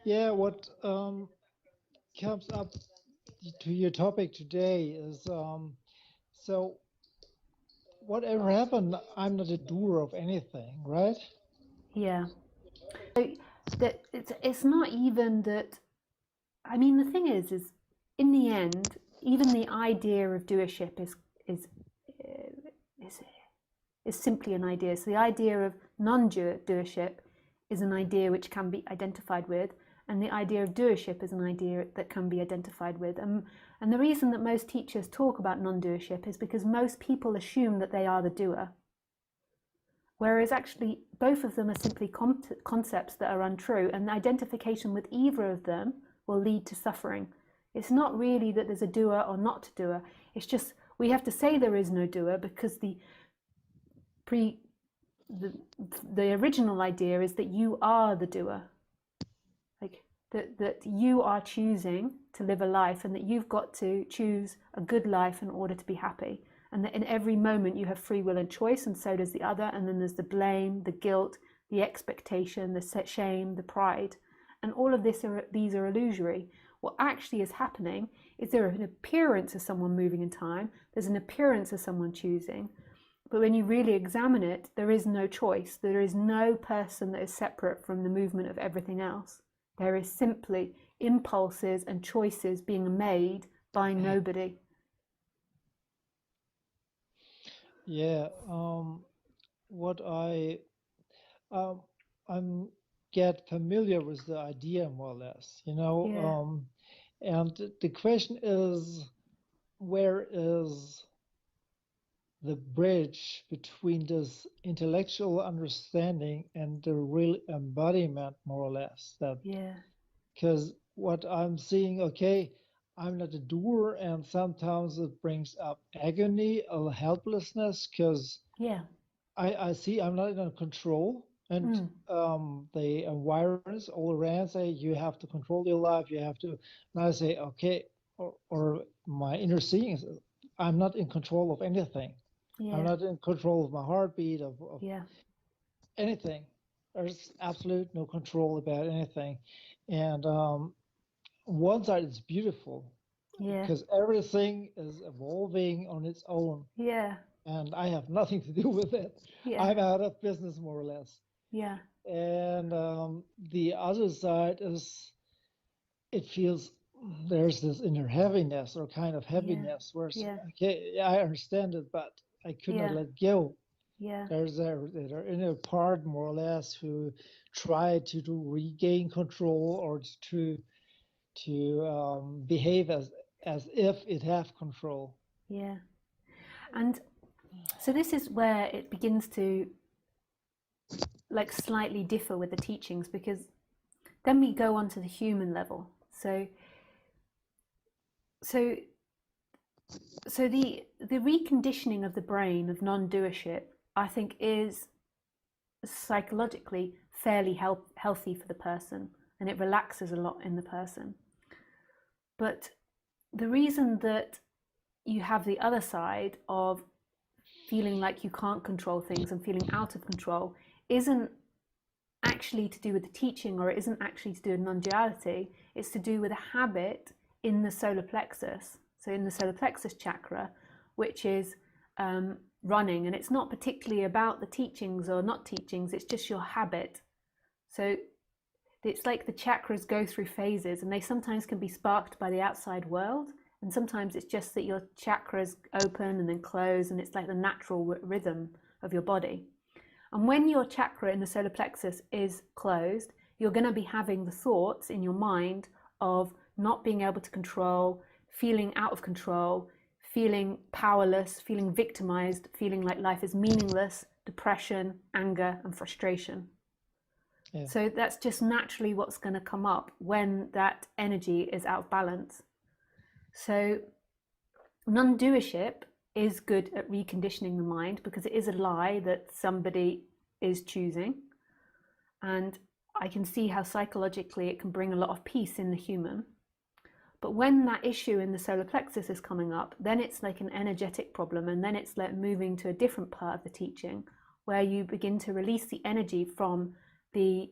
Yeah, what comes up to your topic today is so whatever happened, I'm not a doer of anything, right? Yeah. So that it's not even that. I mean, the thing is in the end, even the idea of doership is is is simply an idea. So the idea of non-doership is an idea which can be identified with, and the idea of doership is an idea that can be identified with. And the reason that most teachers talk about non-doership is because most people assume that they are the doer, whereas actually both of them are simply concepts that are untrue, and identification with either of them will lead to suffering. It's not really that there's a doer or not a doer. It's just we have to say there is no doer because pre the original idea is that you are the doer, like that you are choosing to live a life, and that you've got to choose a good life in order to be happy, and that in every moment you have free will and choice, and so does the other. And then there's the blame, the guilt, the expectation, the shame, the pride, and all of these are illusory. What actually is happening is there an appearance of someone moving in time, there's an appearance of someone choosing, but when you really examine it, there is no choice. There is no person that is separate from the movement of everything else. There is simply impulses and choices being made by nobody. Yeah. What um, I'm get familiar with the idea more or less, Yeah, and the question is, where is the bridge between this intellectual understanding and the real embodiment, more or less? That yeah, because what I'm seeing, okay, I'm not a doer, and sometimes it brings up agony or helplessness because yeah, I see I'm not in control, and the environs all around say you have to control your life, you have to. And I say, okay, or my inner seeing is, I'm not in control of anything. I'm yeah, not in control of my heartbeat, of yeah, anything. There's absolute no control about anything. And one side is beautiful yeah, because everything is evolving on its own, yeah, and I have nothing to do with it. yeah, I'm out of business, more or less. yeah, And the other side is, it feels there's this inner heaviness or kind of yeah, heaviness where it's, yeah, okay, yeah, I understand it, but I could not yeah, let go. yeah, There's a inner part, more or less, who try to regain control or to behave as if it have control. yeah. And so this is where it begins to like slightly differ with the teachings, because then we go on to the human level. So so the reconditioning of the brain of non-doership, I think, is psychologically fairly healthy for the person, and it relaxes a lot in the person. But the reason that you have the other side of feeling like you can't control things and feeling out of control isn't actually to do with the teaching, or it isn't actually to do with non-duality. It's to do with a habit in the solar plexus. So in the solar plexus chakra, which is running, and it's not particularly about the teachings or not teachings, it's just your habit. So it's like the chakras go through phases, and they sometimes can be sparked by the outside world, and sometimes it's just that your chakras open and then close, and it's like the natural rhythm of your body. And when your chakra in the solar plexus is closed, you're going to be having the thoughts in your mind of not being able to control, feeling out of control, feeling powerless, feeling victimized, feeling like life is meaningless, depression, anger, and frustration. Yeah. So that's just naturally what's going to come up when that energy is out of balance. So non-doership is good at reconditioning the mind, because it is a lie that somebody is choosing. And I can see how psychologically it can bring a lot of peace in the human. But when that issue in the solar plexus is coming up, then it's like an energetic problem, and then it's like moving to a different part of the teaching where you begin to release the energy from the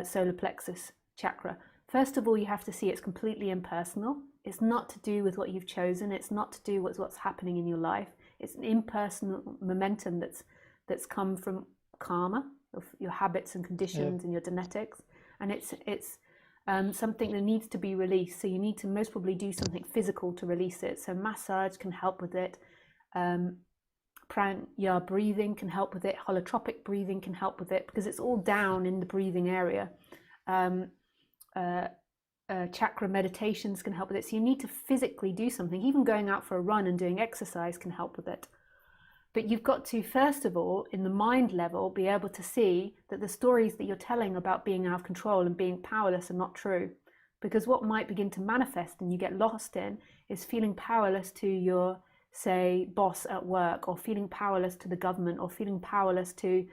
solar plexus chakra. First of all, you have to see it's completely impersonal. It's not to do with what you've chosen. It's not to do with what's happening in your life. It's an impersonal momentum that's come from karma, of your habits and conditions and your genetics, and it's something that needs to be released. So you need to most probably do something physical to release it. So massage can help with it. Prana breathing can help with it. Holotropic breathing can help with it, because it's all down in the breathing area. Chakra meditations can help with it. So you need to physically do something. Even going out for a run and doing exercise can help with it. But you've got to, first of all, in the mind level, be able to see that the stories that you're telling about being out of control and being powerless are not true. Because what might begin to manifest and you get lost in is feeling powerless to your, say, boss at work, or feeling powerless to the government, or feeling powerless to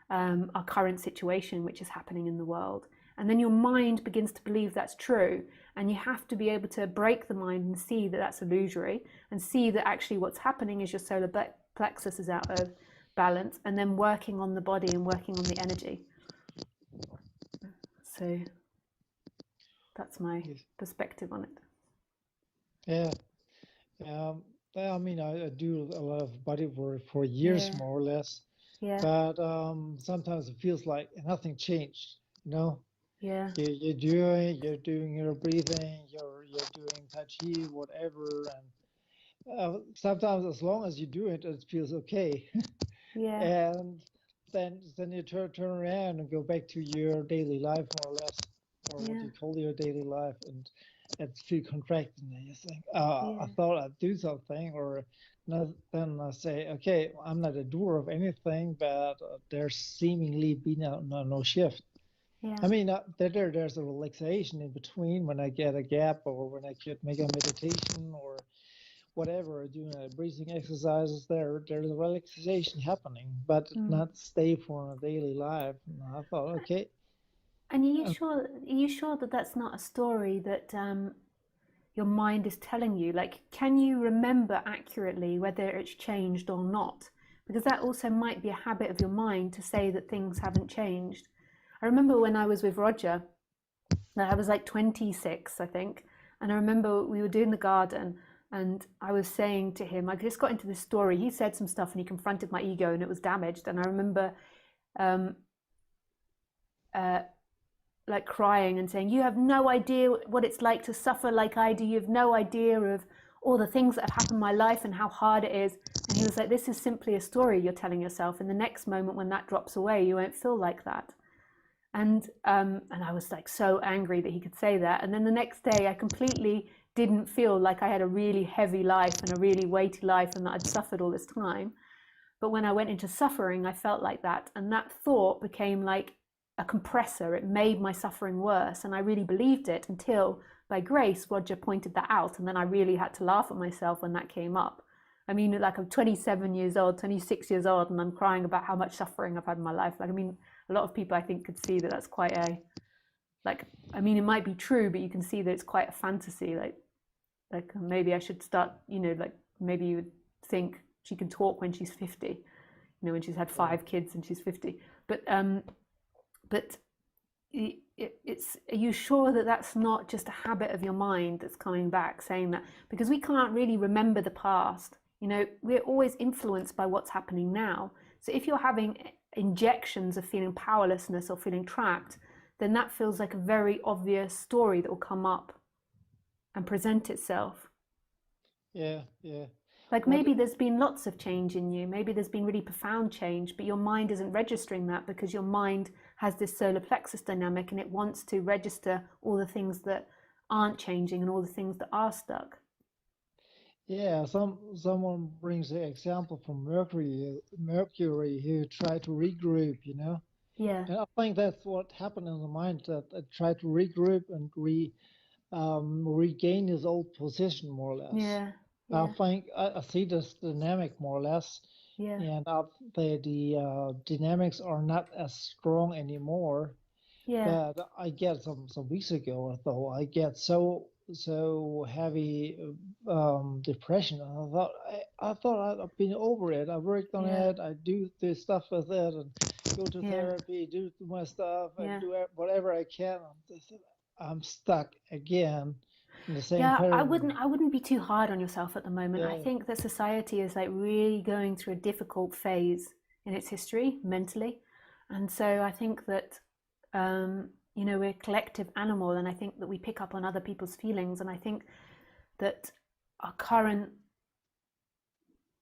our current situation, which is happening in the world. And then your mind begins to believe that's true. And you have to be able to break the mind and see that that's illusory, and see that actually what's happening is your solar plexus is out of balance, and then working on the body and working on the energy. So that's my perspective on it. Yeah. I mean, I do a lot of body work for years, more or less. Yeah. But sometimes it feels like nothing changed, you know? Yeah. You're doing your breathing, you're doing Tai Chi, whatever, and sometimes as long as you do it, it feels okay. Yeah. And then you turn around and go back to your daily life, more or less, or what you call your daily life, and it's feel contracted, and you think, I thought I'd do something, or then I say, okay, I'm not a doer of anything, but there's seemingly been no shift. Yeah. I mean, there's a relaxation in between when I get a gap, or when I could make a meditation or whatever, doing breathing exercises. There's a relaxation happening, but not stay for a daily life. And I thought, okay. And are you sure that that's not a story that your mind is telling you? Like, can you remember accurately whether it's changed or not? Because that also might be a habit of your mind to say that things haven't changed. I remember when I was with Roger, I was like 26, I think. And I remember we were doing the garden, and I was saying to him, I just got into this story. He said some stuff and he confronted my ego and it was damaged. And I remember like crying and saying, you have no idea what it's like to suffer like I do. You have no idea of all the things that have happened in my life and how hard it is. And he was like, this is simply a story you're telling yourself. And the next moment when that drops away, you won't feel like that. And I was like so angry that he could say that. And then the next day I completely didn't feel like I had a really heavy life and a really weighty life and that I'd suffered all this time. But when I went into suffering, I felt like that. And that thought became like a compressor. It made my suffering worse. And I really believed it until, by grace, Roger pointed that out. And then I really had to laugh at myself when that came up. I mean, like, I'm 27 years old, 26 years old, and I'm crying about how much suffering I've had in my life. Like, I mean, a lot of people, I think, could see that that's quite a, like, I mean, it might be true, but you can see that it's quite a fantasy. Like maybe I should start, you know, like maybe you would think she can talk when she's 50, you know, when she's had 5 kids and she's 50. But it's, are you sure that that's not just a habit of your mind that's coming back saying that? Because we can't really remember the past. You know, we're always influenced by what's happening now. So if you're having injections of feeling powerlessness or feeling trapped, then that feels like a very obvious story that will come up and present itself. Yeah. Like maybe there's been lots of change in you. Maybe there's been really profound change, but your mind isn't registering that because your mind has this solar plexus dynamic and it wants to register all the things that aren't changing and all the things that are stuck. Yeah, someone brings the example from Mercury who tried to regroup, you know. Yeah. And I think that's what happened in the mind, that it tried to regroup and regain his old position, more or less. Yeah. I think I see this dynamic more or less, Yeah. and the dynamics are not as strong anymore. Yeah. But I get some weeks ago, though, I get so heavy depression. I thought I'd been over it. I worked on it. I do this stuff with it and go to therapy, do my stuff, and do whatever I can. I'm stuck again in the same Yeah, paradigm. I wouldn't be too hard on yourself at the moment. I Yeah, think that society is like really going through a difficult phase in its history mentally. And so I think that you know, we're a collective animal, and I think that we pick up on other people's feelings, and I think that our current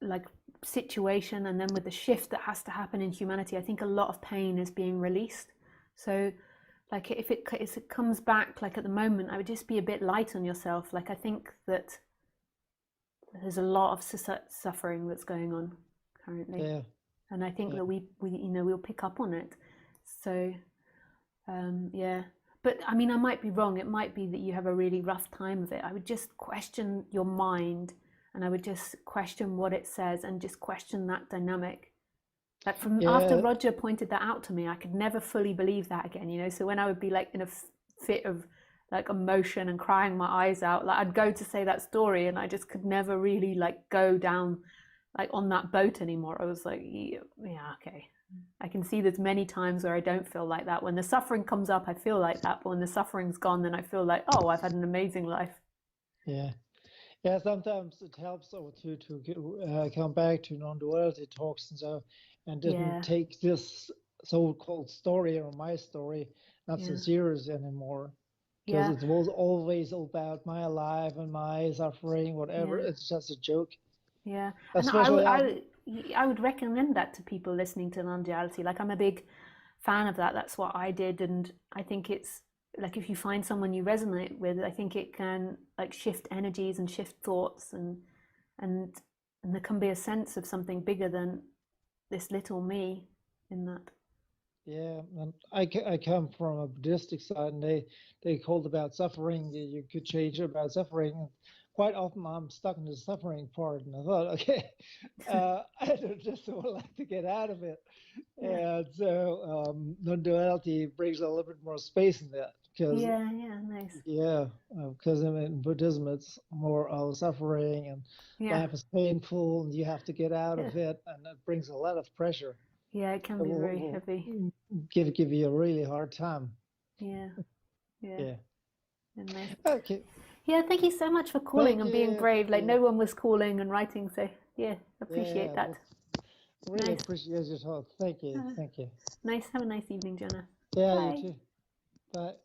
like situation, and then with the shift that has to happen in humanity, I think a lot of pain is being released. So like if it comes back, like at the moment, I would just be a bit light on yourself. Like I think that there's a lot of suffering that's going on currently, yeah, and I think yeah. that we you know, we'll pick up on it. So yeah, but I mean, I might be wrong. It might be that you have a really rough time of it. I would just question your mind, and I would just question what it says, and just question that dynamic. Like from after Yeah, Roger pointed that out to me, I could never fully believe that again, you know. So when I would be like in a fit of like emotion and crying my eyes out, like I'd go to say that story, and I just could never really like go down like on that boat anymore. I was like, yeah, okay. I can see there's many times where I don't feel like that. When the suffering comes up, I feel like that. But when the suffering's gone, then I feel like, oh, I've had an amazing life. yeah, yeah. Sometimes it helps to come back to non-duality talks and so, and didn't Yeah, take this so-called story or my story not so yeah, serious anymore, because yeah, it was always about my life and my suffering, whatever. yeah, It's just a joke. yeah. And Especially I would recommend that to people listening to non-duality. Like I'm a big fan of that. That's what I did, and I think it's like if you find someone you resonate with, I think it can like shift energies and shift thoughts, and and there can be a sense of something bigger than this little me in that. yeah, and I come from a Buddhistic side, and they called about suffering. You could change about suffering. And quite often, I'm stuck in the suffering part, and I thought, okay, I just would like to get out of it. Yeah, And so, non-duality brings a little bit more space in that, because yeah, yeah, nice. yeah, because in Buddhism, it's more of suffering, and Yeah, life is painful, and you have to get out yeah, of it, and it brings a lot of pressure. yeah. It can It be very will heavy. give you a really hard time. Yeah, yeah, Yeah. and nice. Okay. Yeah, thank you so much for calling Thank and being you. brave. Thank Like you. no one was calling and writing, so yeah, appreciate Yeah. that. Really Nice. appreciate your talk. Thank you. Uh, Thank you. nice. Have a nice evening, Jonah. Yeah, you Bye. too. Bye.